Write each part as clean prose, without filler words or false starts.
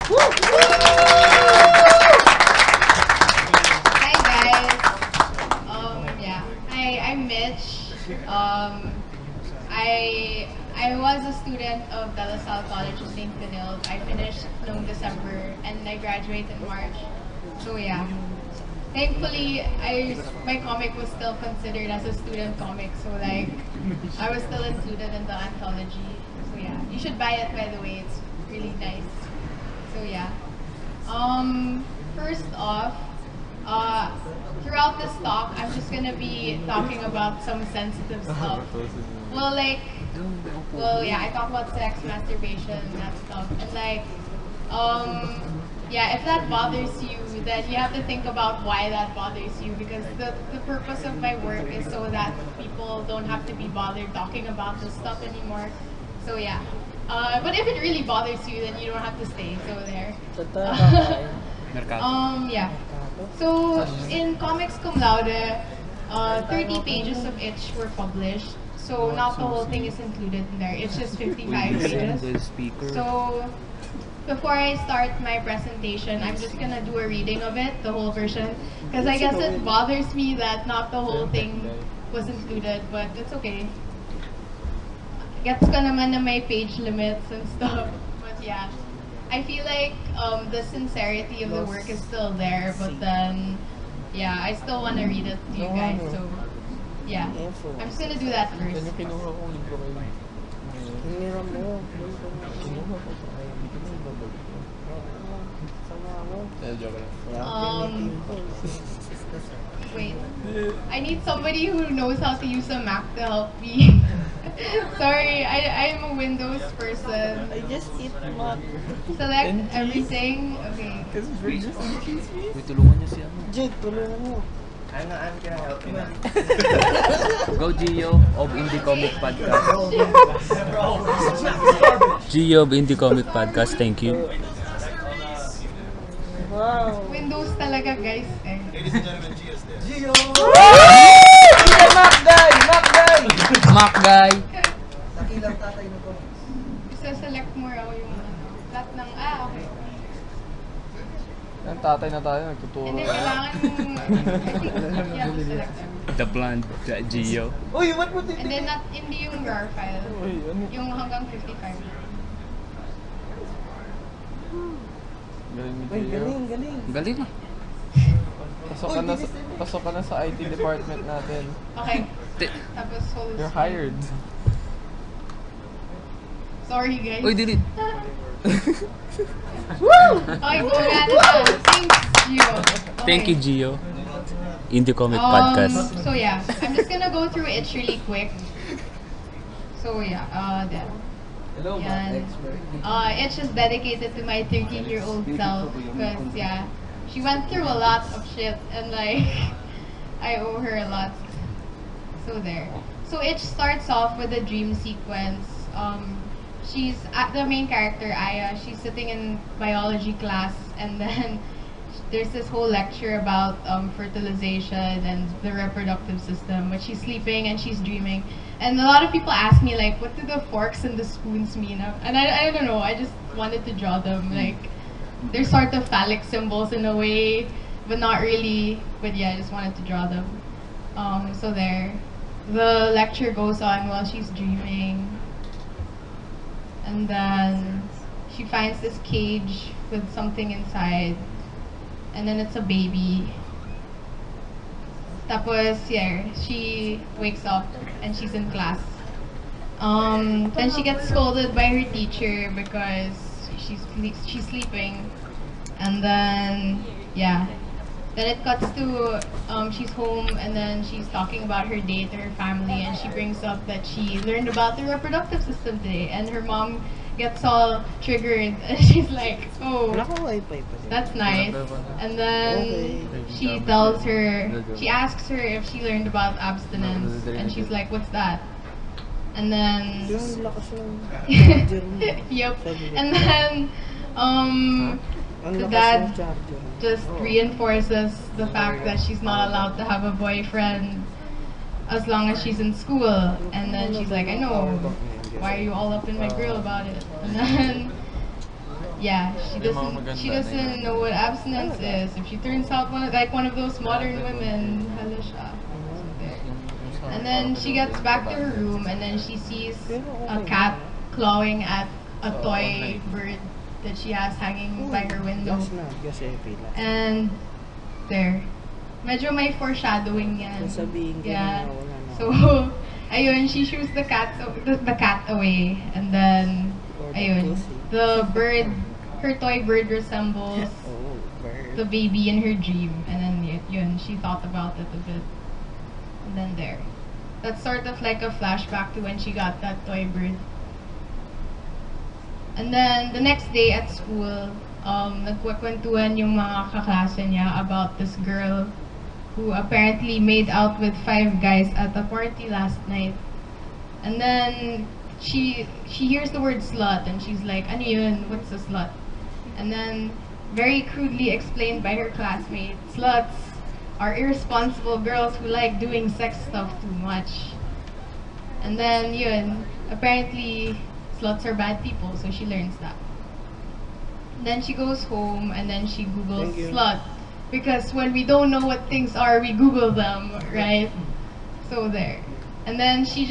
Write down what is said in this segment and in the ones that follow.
Hi guys. Yeah. Hi, I'm Mitch. I was a student of De La Salle College of St. Benilde. I finished noong December and I graduated in March. So yeah. Thankfully, my comic was still considered as a student comic, so like I was still included in the anthology. So yeah, you should buy it, by the way. It's really nice. So yeah. First off, throughout this talk, I'm just gonna be talking about some sensitive stuff. Well, yeah, I talk about sex, masturbation, that stuff, and yeah, if that bothers you, then you have to think about why that bothers you, because the purpose of my work is so that people don't have to be bothered talking about this stuff anymore. So yeah. But if it really bothers you, then you don't have to stay. So there. Yeah. So in Comics Cum Laude, 30 pages of each were published. So not the whole thing is included in there. It's just 55 pages. So before I start my presentation, I'm just gonna do a reading of it, the whole version, because I guess it bothers me that not the whole thing was included, but it's okay. Gets ko naman na may page limits and stuff, but yeah. I feel like the sincerity of the work is still there, but then, yeah, I still want to read it to you guys, so yeah. I'm just gonna do that first. Wait. I need somebody who knows how to use a Mac to help me. Sorry, I'm a Windows person. I just eat Mac. Select everything. Okay. Wait, tulungan niyo siya. Jed, tulungan mo. I'm gonna help you now. Go Gio of Indie Komiks Podcast. Gio of Indie Komiks Podcast, thank you. Wow. Windows talaga, guys. Ladies and gentlemen, Gio's there. Gio! Mac guy! Nakilang tatay na ko. Isa-select mo raw yung lahat ng, okay. Ang tatay na tayo, nagtuturo. And then kailangan mong, I think, yeah, select everything. The blonde Gio. Uy, what mo din? And then hindi yung RAR file. Uy, ano? Yung hanggang 55. Galing ni Uy, Gio. galing. Galing na. Pasok ka na sa IT department natin. Okay. Tapos hold. You're hired. Sorry, guys. Uy, delete. Woo! Okay, go nga na. Thanks, Gio. Okay. Thank you, Gio. Indie Komiks Podcast. So yeah, I'm just gonna go through it really quick. So yeah, there. Hello, Yan. It's just dedicated to my 13-year-old self because yeah, she went through a lot of shit and like I owe her a lot. So there. So it starts off with a dream sequence. She's the main character, Aya. She's sitting in biology class and then there's this whole lecture about fertilization and the reproductive system, but she's sleeping and she's dreaming. And a lot of people ask me like, what do the forks and the spoons mean? And I don't know, I just wanted to draw them. Like, they're sort of phallic symbols in a way, but not really. But yeah, I just wanted to draw them. So there. The lecture goes on while she's dreaming. And then she finds this cage with something inside. And then it's a baby. Tapos, yeah, she wakes up and she's in class. Then she gets scolded by her teacher because she's sleeping. And then, yeah. Then it cuts to, she's home and then she's talking about her day to her family and she brings up that she learned about the reproductive system today and her mom gets all triggered and she's like, oh, that's nice. And then she tells her, she asks her if she learned about abstinence and she's like, what's that? And then, yep. And then, the dad just reinforces the fact that she's not allowed to have a boyfriend as long as she's in school. And then she's like, I know, why are you all up in my grill about it? And then yeah, Yung mga maganda she na doesn't yun. know what abstinence is. If she turns out one of those modern women, hala siya. So there. And then she gets back to her room and then she sees a cat clawing at a toy bird that she has hanging by her window. And there. Medyo may foreshadowing yan. Yeah. So, ayun, she shoos the cat away. And then, ayun, the bird, her toy bird resembles the baby in her dream. And then, yun, she thought about it a bit. And then there. That's sort of like a flashback to when she got that toy bird. And then, the next day at school, nagkukwentuhan yung mga kaklase niya about this girl who apparently made out with 5 guys at a party last night. And then, she hears the word slut and she's like, ano yun? What's a slut? And then, very crudely explained by her classmate, sluts are irresponsible girls who like doing sex stuff too much. And then, yun, apparently, sluts are bad people, so she learns that. Then she goes home and then she Googles slut. Because when we don't know what things are, we Google them, right? So there. And then she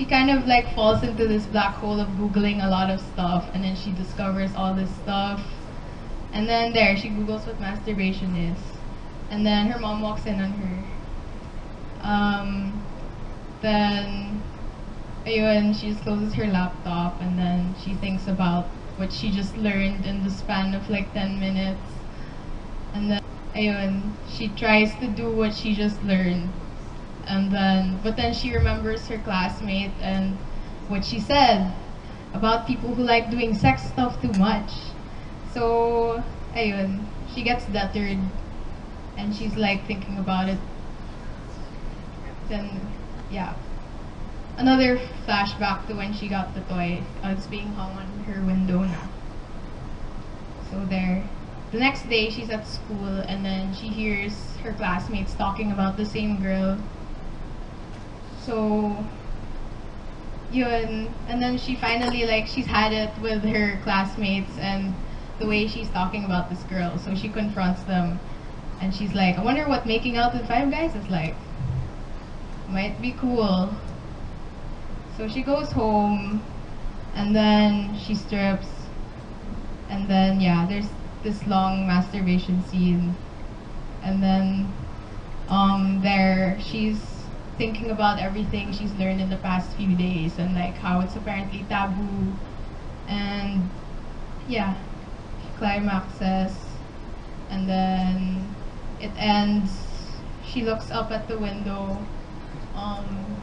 kind of like falls into this black hole of Googling a lot of stuff and then she discovers all this stuff. And then there, she Googles what masturbation is. And then her mom walks in on her. Then, ayun, she just closes her laptop and then she thinks about what she just learned in the span of like 10 minutes. And then, ayun, she tries to do what she just learned. And then, but then she remembers her classmate and what she said about people who like doing sex stuff too much. So, ayun, she gets deterred and she's like thinking about it. Then, yeah. Another flashback to when she got the toy. It's being hung on her window now. So there. The next day, she's at school and then she hears her classmates talking about the same girl. So, yun. And then she finally, like, she's had it with her classmates and the way she's talking about this girl. So she confronts them and she's like, I wonder what making out with 5 guys is like. Might be cool. So she goes home and then she strips and then yeah, there's this long masturbation scene and then there she's thinking about everything she's learned in the past few days and like how it's apparently taboo and yeah, she climaxes and then it ends. She looks up at the window.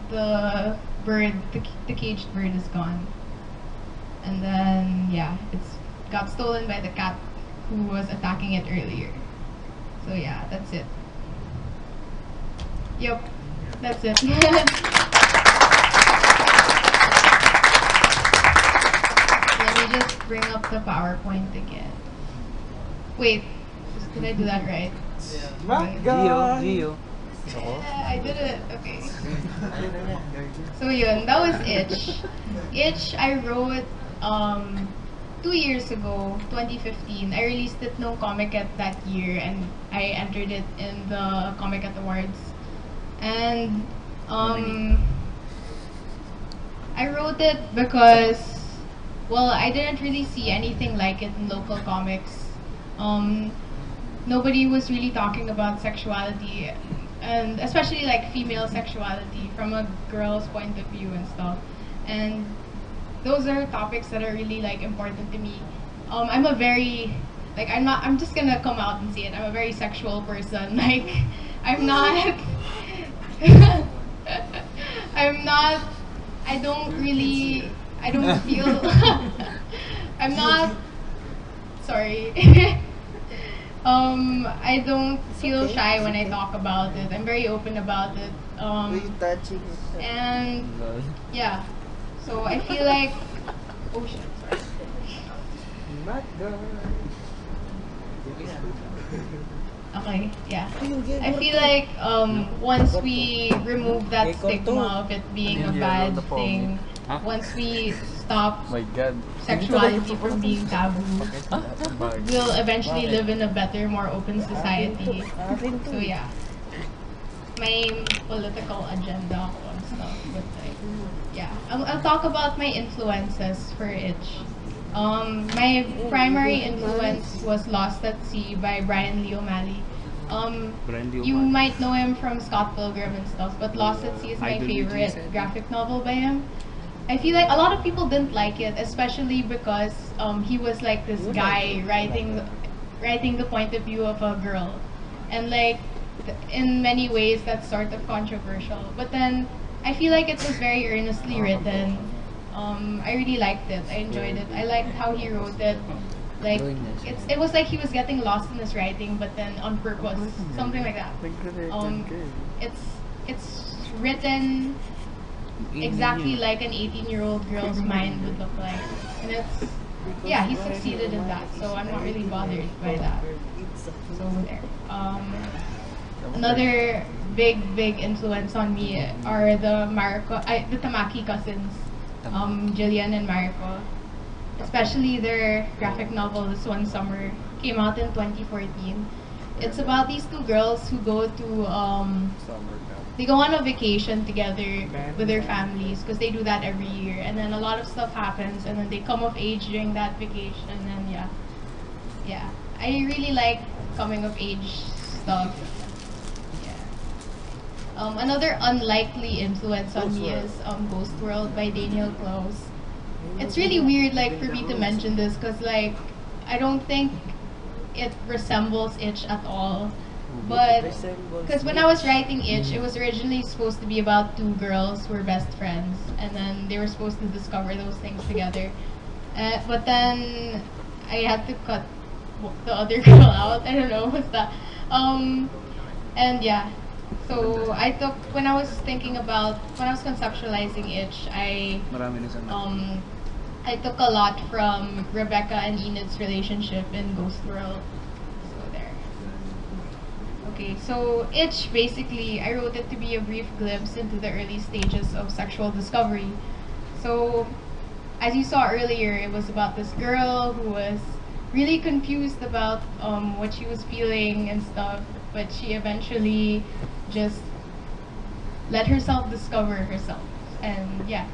The bird, the caged bird is gone. And then, yeah, it's got stolen by the cat who was attacking it earlier. So yeah, that's it. Yep, that's it. Let me just bring up the PowerPoint again. Wait, did I do that right? Gio. Yeah, I did it. Okay. So yun, that was Itch. Itch, I wrote 2 years ago, 2015. I released it no Komiket that year and I entered it in the Komiket Awards. And I wrote it because, well, I didn't really see anything like it in local comics. Nobody was really talking about sexuality, and especially like female sexuality from a girl's point of view and stuff. And those are topics that are really like important to me. I'm a very, like, I'm just gonna come out and say it, I'm a very sexual person. Like, I'm not, I don't feel, I'm not, sorry. I don't feel shy when I talk about it. I'm very open about it. And yeah, so I feel like, oh shit, sorry. Okay, yeah. I feel like once we remove that stigma of it being a bad thing, once we stop My God. sexuality from being taboo, Bag. we'll eventually live in a better, more open society. So yeah, may political agenda ako and stuff, but like, yeah. I'll talk about my influences for Itch. My primary influence was Lost at Sea by Brian Lee O'Malley. You might know him from Scott Pilgrim and stuff, but Lost at Sea is my favorite graphic novel by him. I feel like a lot of people didn't like it, especially because he was like this guy writing the point of view of a girl, and like in many ways that's sort of controversial. But then I feel like it was very earnestly written. I really liked it. I enjoyed it. I liked how he wrote it. Like it was like he was getting lost in his writing, but then on purpose, something like that. It's written exactly like an 18-year-old girl's mind would look like, and yeah, he succeeded in that. So I'm not really bothered by that. So there. Another big influence on me are the Tamaki cousins, Jillian and Mariko. Especially their graphic novel, This One Summer, came out in 2014. It's about these two girls who go to they go on a vacation together with their families because they do that every year, and then a lot of stuff happens, and then they come of age during that vacation, and yeah, I really like coming of age stuff. Another unlikely influence on me is Ghost World by Daniel Close. It's really weird, like, for me to mention this, because, like, I don't think it resembles Itch at all. But, because when I was writing Itch, it was originally supposed to be about two girls who were best friends, and then they were supposed to discover those things together. But then, I had to cut the other girl out. I don't know what's that. And yeah. So when I was conceptualizing Itch, I took a lot from Rebecca and Enid's relationship in Ghost World. So there. Okay, so Itch, basically, I wrote it to be a brief glimpse into the early stages of sexual discovery. So, as you saw earlier, it was about this girl who was really confused about what she was feeling and stuff, but she eventually just let herself discover herself. And yeah,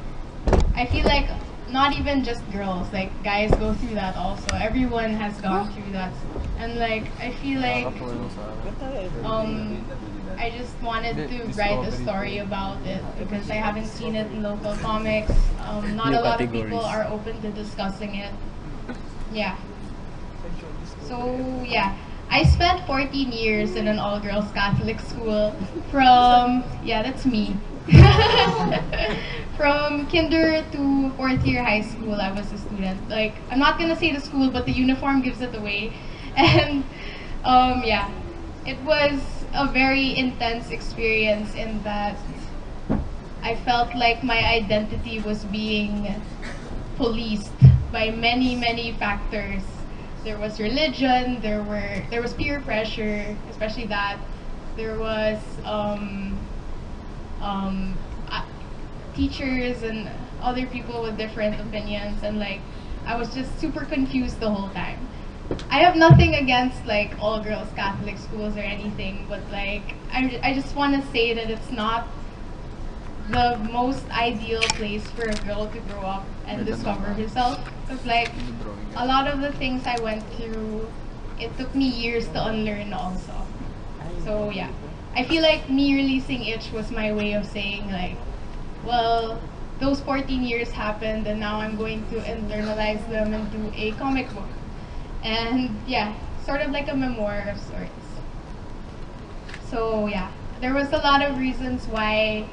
I feel like not even just girls, like guys go through that also. Everyone has gone through that. And like, I feel like I just wanted to write a story about it because I haven't seen it in local comics. Not a lot of people are open to discussing it. Yeah. So yeah, I spent 14 years in an all-girls Catholic school from, yeah, that's me. From kinder to 4th year high school, I was a student. Like, I'm not gonna say the school, but the uniform gives it away. And yeah, it was a very intense experience in that I felt like my identity was being policed by many factors. There was religion, there was peer pressure, especially that. There was teachers and other people with different opinions, and like I was just super confused the whole time. I have nothing against like all girls Catholic schools or anything, but like I just want to say that it's not the most ideal place for a girl to grow up and discover herself. Because like a lot of the things I went through, it took me years to unlearn also. So yeah, I feel like me releasing Itch was my way of saying like, well, those 14 years happened and now I'm going to internalize them into a comic book. And yeah, sort of like a memoir of sorts. So yeah, there was a lot of reasons why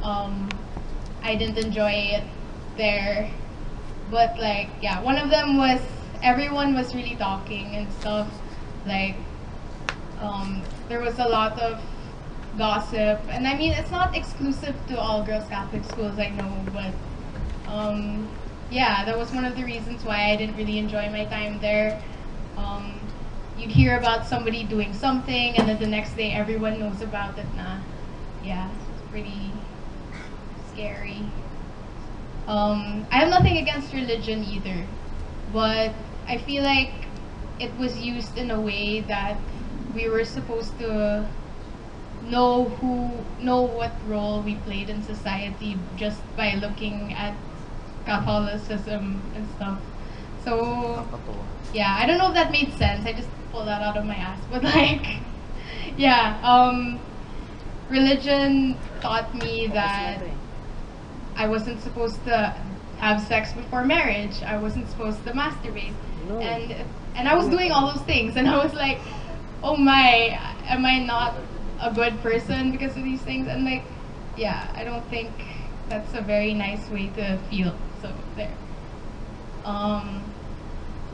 I didn't enjoy it there. But like, yeah, one of them was everyone was really talking and stuff. Like, there was a lot of gossip. And I mean, it's not exclusive to all girls Catholic schools, I know, but yeah, that was one of the reasons why I didn't really enjoy my time there. You'd hear about somebody doing something, and then the next day everyone knows about it na. Yeah, it's pretty scary. I have nothing against religion either, but I feel like it was used in a way that we were supposed to know what role we played in society just by looking at Catholicism and stuff. So yeah, I don't know if that made sense. I just pulled that out of my ass, but like, yeah, religion taught me that I wasn't supposed to have sex before marriage. I wasn't supposed to masturbate, and I was doing all those things, and I was like, oh my, am I not a good person because of these things? And like, yeah, I don't think that's a very nice way to feel. So there.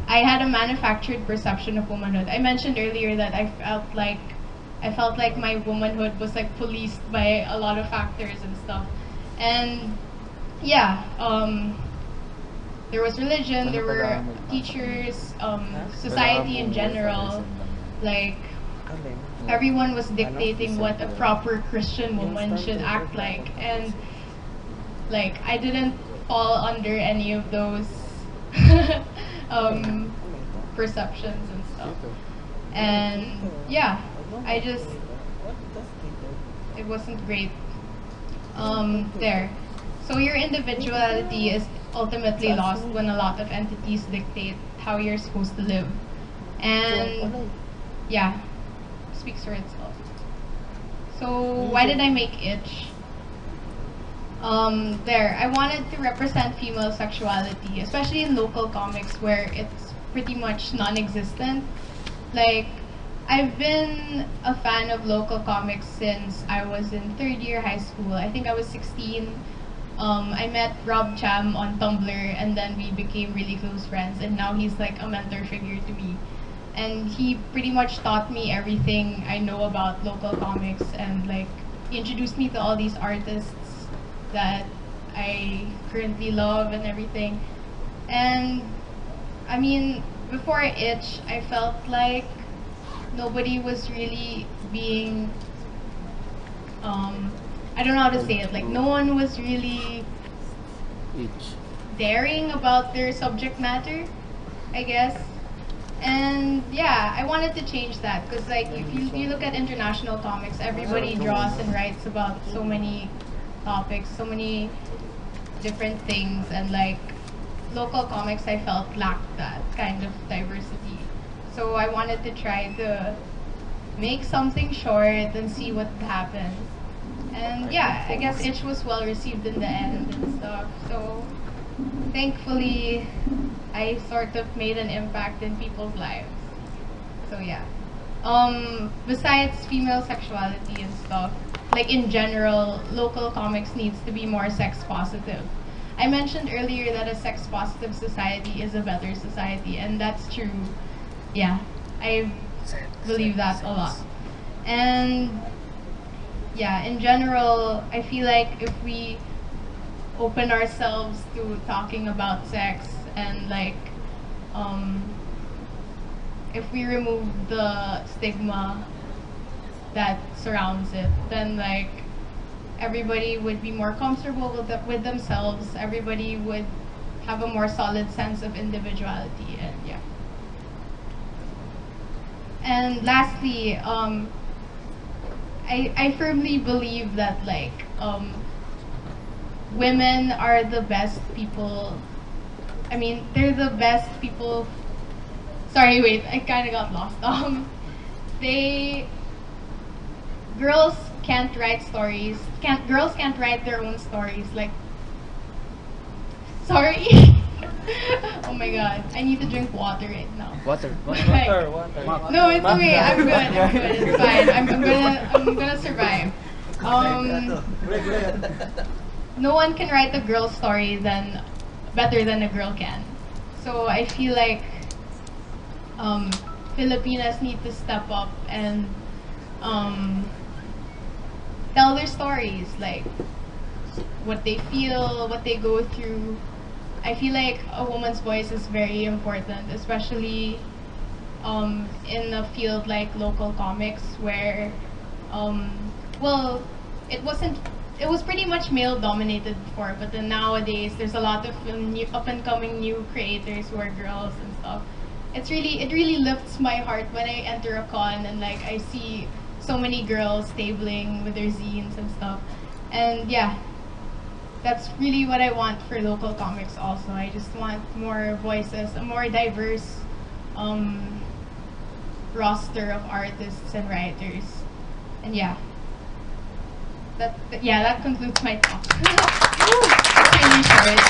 I had a manufactured perception of womanhood. I mentioned earlier that I felt like my womanhood was like policed by a lot of factors and stuff. And yeah, there was religion, there were teachers, society in general. Like, everyone was dictating what a proper Christian woman should act like. And like, I didn't fall under any of those perceptions and stuff. And yeah, it wasn't great. There. So your individuality is ultimately lost when a lot of entities dictate how you're supposed to live. And yeah, speaks for itself. So why did I make Itch? There, I wanted to represent female sexuality, especially in local comics where it's pretty much non-existent. Like, I've been a fan of local comics since I was in 3rd year high school. I think I was 16. I met Rob Cham on Tumblr, and then we became really close friends, and now he's like a mentor figure to me. And he pretty much taught me everything I know about local comics, and like introduced me to all these artists that I currently love and everything. And I mean, before Itch, I felt like nobody was really being, I don't know how to say it, like no one was really daring about their subject matter, I guess. And yeah, I wanted to change that, because like if you look at international comics, everybody draws and writes about so many topics, so many different things, and like local comics I felt lacked that kind of diversity. So I wanted to try to make something short and see what happens. And yeah, I guess Itch was well received in the end and stuff. So thankfully, I sort of made an impact in people's lives. So yeah. Besides female sexuality and stuff, like in general, local comics needs to be more sex positive. I mentioned earlier that a sex positive society is a better society, and that's true. Yeah, I believe that a lot. And yeah, in general, I feel like if we open ourselves to talking about sex, and like if we remove the stigma that surrounds it, then like everybody would be more comfortable with themselves. Everybody would have a more solid sense of individuality, and yeah. And lastly, I firmly believe that like women are the best people. I mean, they're the best people. Sorry, wait, I kind of got lost. Girls can't write stories. Girls can't write their own stories. Like, sorry. Oh my god, I need to drink water right now. Water. Like, no, it's okay. I'm good. I'm good. It's fine. I'm gonna survive. No one can write a girl story better than a girl can. So I feel like Filipinas need to step up and tell their stories, like what they feel, what they go through. I feel like a woman's voice is very important, especially in a field like local comics, where well, it wasn't it was pretty much male dominated before, but then nowadays there's a lot of new, up and coming new creators who are girls and stuff. It really lifts my heart when I enter a con and like I see so many girls tabling with their zines and stuff. And yeah, that's really what I want for local comics also. I just want more voices, a more diverse roster of artists and writers. And yeah. That concludes my talk. It's really short.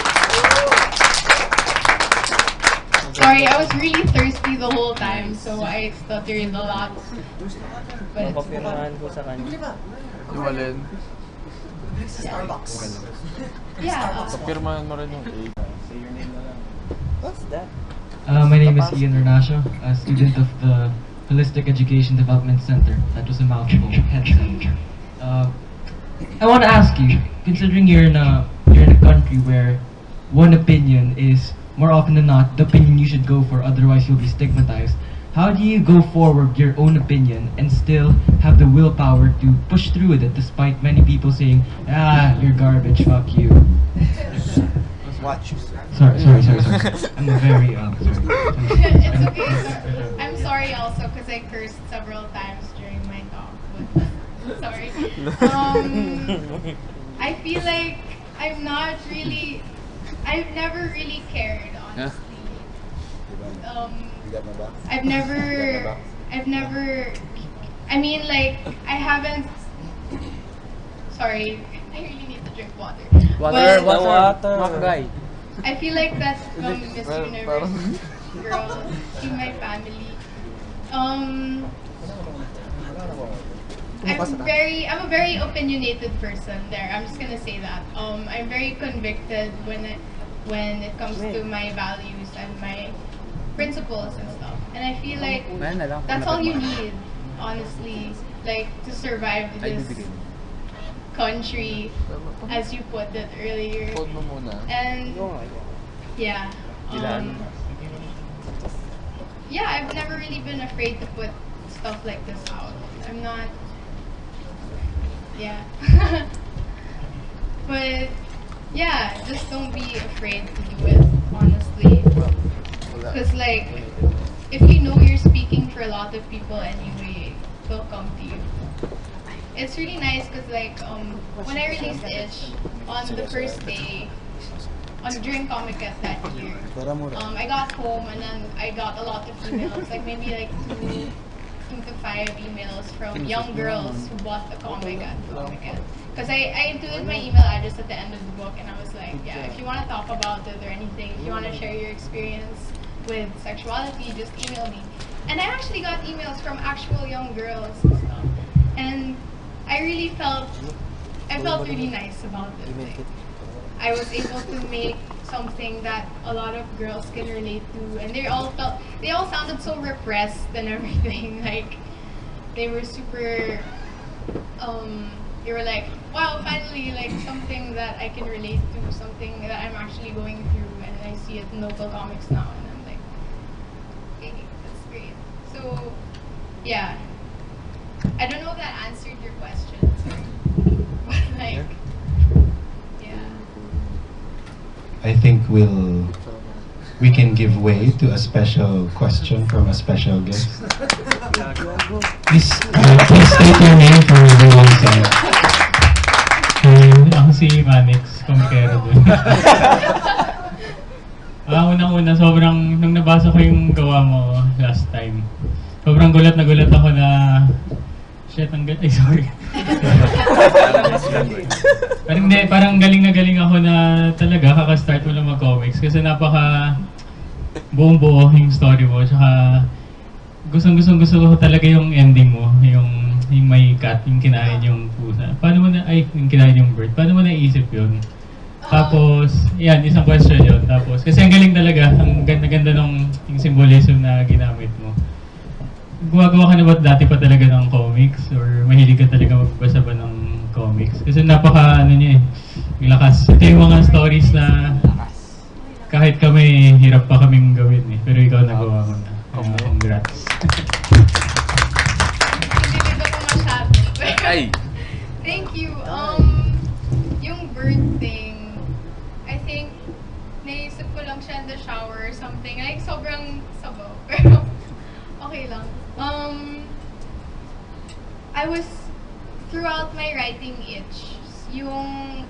Sorry, I was really thirsty the whole time, so I stuttered a lot. But it's Papapirmahan ko sa kanya. Yung alin. Starbucks. yeah. Papirmahan mo rin yung 8. What's that? My name is Ian Renasio, a student of the Holistic Education Development Center. That was a mouthful. I want to ask you, considering you're in a country where one opinion is more often than not the opinion you should go for, otherwise you'll be stigmatized. How do you go forward your own opinion and still have the willpower to push through with it, despite many people saying, you're garbage, fuck you? Watch you. Sorry. I'm very sorry. It's okay. I'm sorry also because I cursed several times during my talk. But sorry. I feel like I've never really cared, honestly. I mean, like, I haven't. Sorry, I really need to drink water. Water. But Makagay. I feel like that's Miss Universe girl in my family. I'm a very opinionated person there. I'm just gonna say that. I'm very convicted when it comes to my values and my principles and stuff. And I feel like that's all you need, honestly, like to survive this country, as you put it earlier. And yeah, I've never really been afraid to put stuff like this out. I'm not. Yeah. But yeah, just don't be afraid to do it, honestly. Because like, if you know you're speaking for a lot of people anyway, they'll come to you. It's really nice because like, when I released Itch, on the first day, during Komiket that year, I got home and then I got a lot of emails, like maybe like 2 to 5 emails from young girls who bought the comic at Komiket. Because I included my email address at the end of the book and I was like, yeah, if you want to talk about it or anything, if you want to share your experience with sexuality, just email me. And I actually got emails from actual young girls and stuff. And I really felt really nice about it. Like, I was able to make something that a lot of girls can relate to, and they all sounded so repressed and everything. Like, they were super, they were like, wow, finally, like something that I can relate to, something that I'm actually going through, and I see it in local comics now, and I'm like, okay, that's great. So, yeah, I don't know if that answered your question, but like, yeah. I think we can give way to a special question from a special guest. Please state your name for everyone's side. Ako si Manix, kumikero dun. Unang-una, nung nabasa ko yung gawa mo last time, sobrang gulat ako na, shit, ay sorry. Parang galing ako na talaga kaka-start mo lang mag-comics kasi napaka buong-buo yung story mo, tsaka gusto ko talaga yung ending mo, yung may cat, yung kinain yung pusa. Yung kinain yung bird. Paano mo naisip yun? Tapos, yan, isang question yun. Tapos, kasi ang galing talaga, ang ganda nung yung symbolism na ginamit mo. Gumagawa ka na ba dati pa talaga ng comics? Or mahilig ka talaga magbasa ba ng comics? Kasi napaka, lakas. Ito yung mga stories na kahit kami, hirap pa kaming gawin eh. Pero ikaw nagawa mo na. Congrats. Hindi ko masyado. Ay! Thank you. the shower or something. Like, sobrang sabaw. Pero, okay lang. I was, throughout my writing itch, yung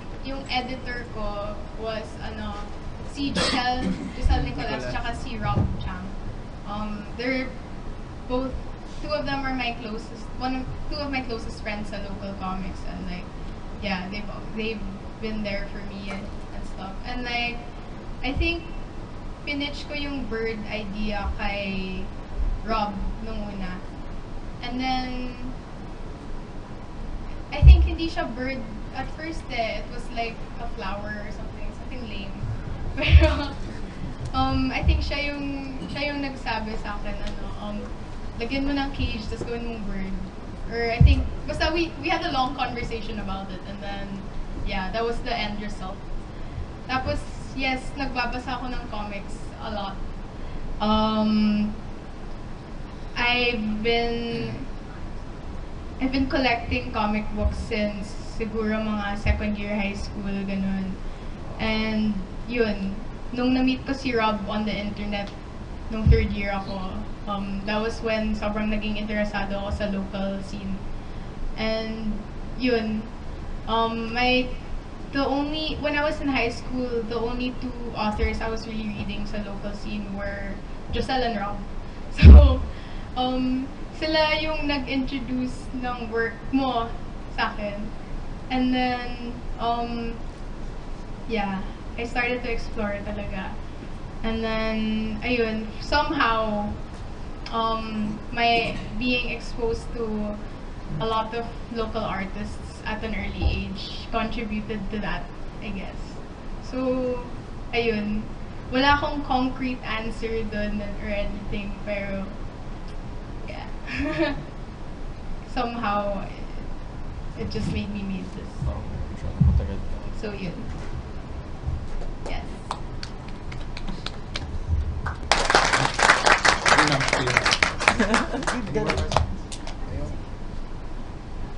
editor ko was, si Giselle Nicolas, tsaka si Rob Chang. They're both, two of them are my closest, two of my closest friends sa local comics, and like, yeah, they've been there for me and stuff. And like, I think pinitch ko yung bird idea kay Rob nung una. And then, I think hindi siya bird at first It was like a flower or something lame. Pero, I think siya yung nagsabi sa akin, lagyan mo ng cage, tapos gawin mong bird. Or I think, basta we had a long conversation about it, and then, yeah, that was the end result. Tapos, yes, nagbabasa ako ng comics a lot. I've been collecting comic books since siguro mga second year high school, ganun. And yun, nung na-meet ko si Rob on the internet, nung third year ako, that was when sobrang naging interesado ako sa local scene. And yun, when I was in high school, the only two authors I was really reading sa local scene were Giselle and Rob. So, sila yung nag-introduce ng work mo sa akin. And then, yeah, I started to explore talaga. And then, ayun, somehow, my being exposed to a lot of local artists at an early age contributed to that, I guess. So, ayun, wala akong concrete answer dun or anything, pero, yeah. Somehow, it just made me meet this. So, yun. Yes.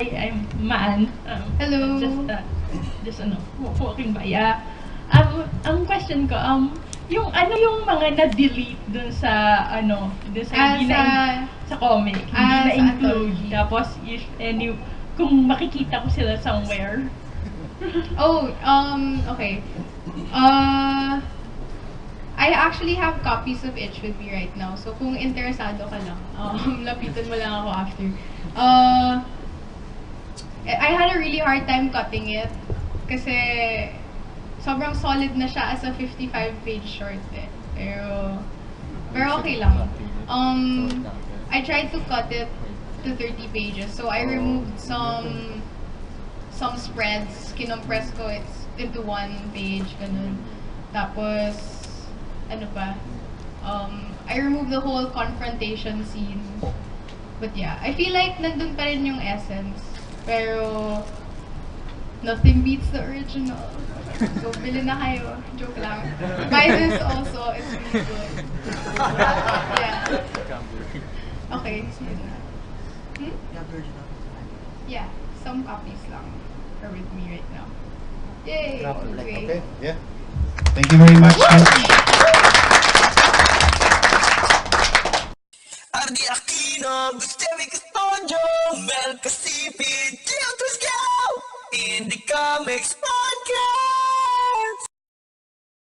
I'm Man. Hello. Just walking by. Ang question ko, yung mga na-delete dun sa sa comic, hindi na-include. Tapos, kung makikita ko sila somewhere. Okay. I actually have copies of Itch with me right now. So, kung interesado ka lang, lapitan mo lang ako after. I had a really hard time cutting it kasi sobrang solid na siya as a 55-page short Pero okay lang. I tried to cut it to 30 pages. So I removed some spreads, kinompress ko it into one page, ganun. Tapos, ano pa? I removed the whole confrontation scene. But yeah, I feel like nandun pa rin yung essence. Pero, nothing beats the original. So, bilhin na kayo. Joke lang. Buy this also. It's really good. Yeah. Okay, so yun na. Yeah, some copies lang are with me right now. Yay! Okay, yeah. Thank you very much.